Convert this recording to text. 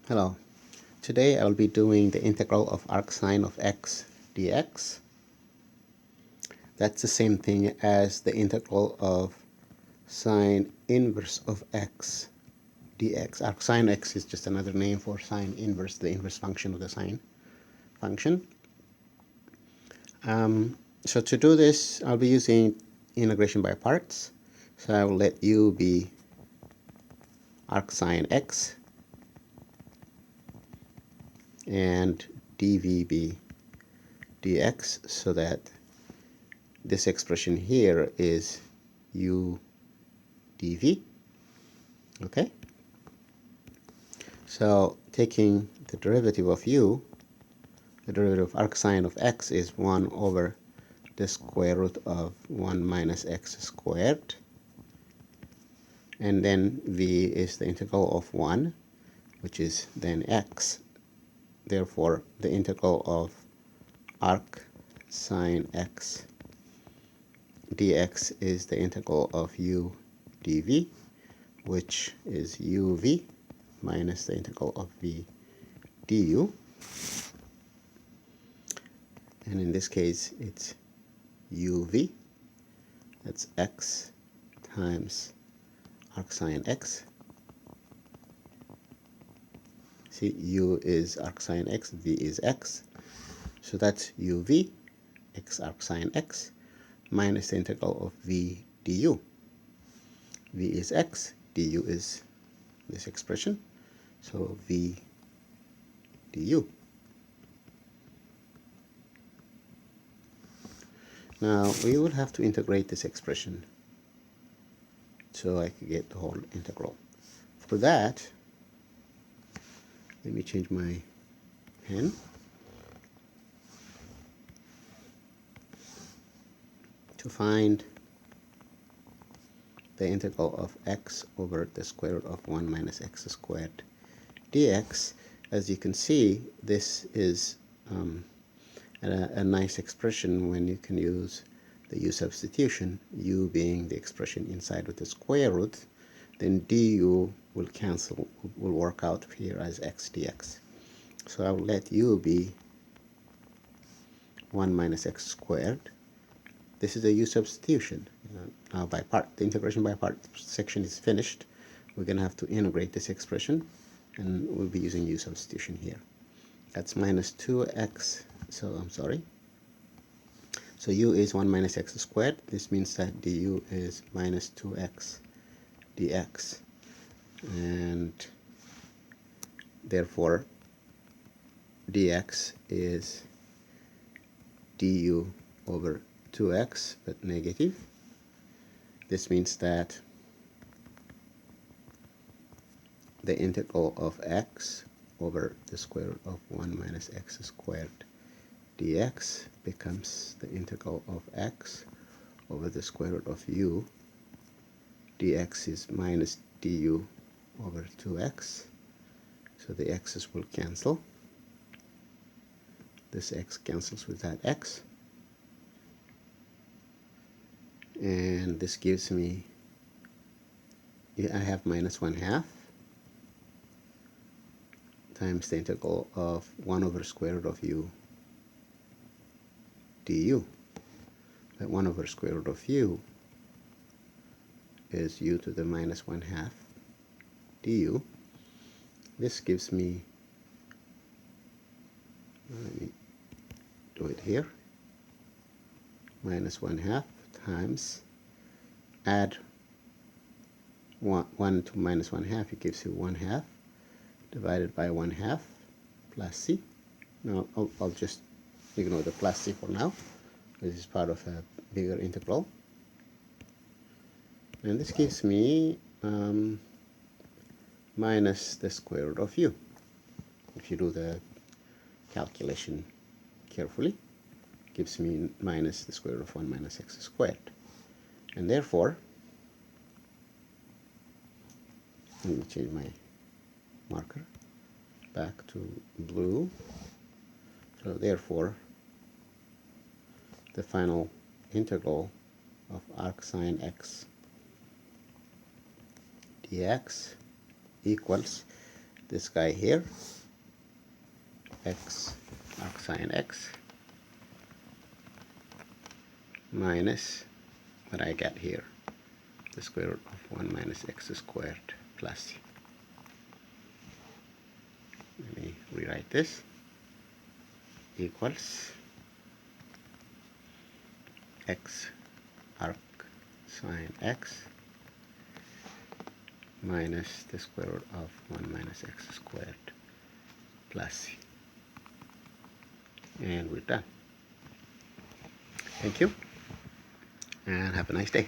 Hello. Today I will be doing the integral of arcsine of x dx. That's the same thing as the integral of sine inverse of x dx. Arcsine x is just another name for sine inverse, the inverse function of the sine function. So to do this, I'll be using integration by parts. So I will let u be arcsine x and dv be dx, so that this expression here is u dv. Okay, so taking the derivative of u, the derivative of arcsine of x is 1 over the square root of 1 minus x squared, and then v is the integral of 1, which is then x. Therefore the integral of arcsine x dx is the integral of u dv, which is uv minus the integral of v du, and in this case it's uv, that's x times arcsine x. See, u is arcsine x, v is x, so that's uv x arcsine x minus the integral of v du. V is x, du is this expression, so v du. Now we will have to integrate this expression so I can get the whole integral. For that, let me change my pen. To find the integral of x over the square root of 1 minus x squared dx, as you can see, this is a nice expression when you can use the u substitution, u being the expression inside with the square root, then du will cancel, will work out here as x dx. So I will let u be 1 minus x squared. This is a u substitution. Now by part, the integration by part section is finished. We're going to have to integrate this expression, and we'll be using u substitution here. That's minus 2x, so I'm sorry. So u is 1 minus x squared. This means that du is minus 2x dx. And therefore dx is du over 2x, but negative. This means that the integral of x over the square root of 1 minus x squared dx becomes the integral of x over the square root of u. Dx is minus du over 2x, so the x's will cancel. This x cancels with that x, and this gives me, I have minus 1/2 times the integral of 1 over square root of u du. That 1 over square root of u is u to the minus 1/2 du. This gives me, let me do it here, minus 1/2 times, add 1 to minus 1/2, it gives you 1/2 divided by 1/2 plus c. Now I'll just ignore the plus c for now. This is part of a bigger integral. And this gives me minus the square root of u. If you do the calculation carefully, it gives me minus the square root of 1 minus x squared. And therefore, let me change my marker back to blue. So therefore, the final integral of arcsine x dx equals, this guy here, x arcsin x minus what I get here, the square root of 1 minus x squared plus c. Let me rewrite this, equals x arcsin x minus the square root of 1 minus x squared plus c. And we're done. Thank you, and have a nice day.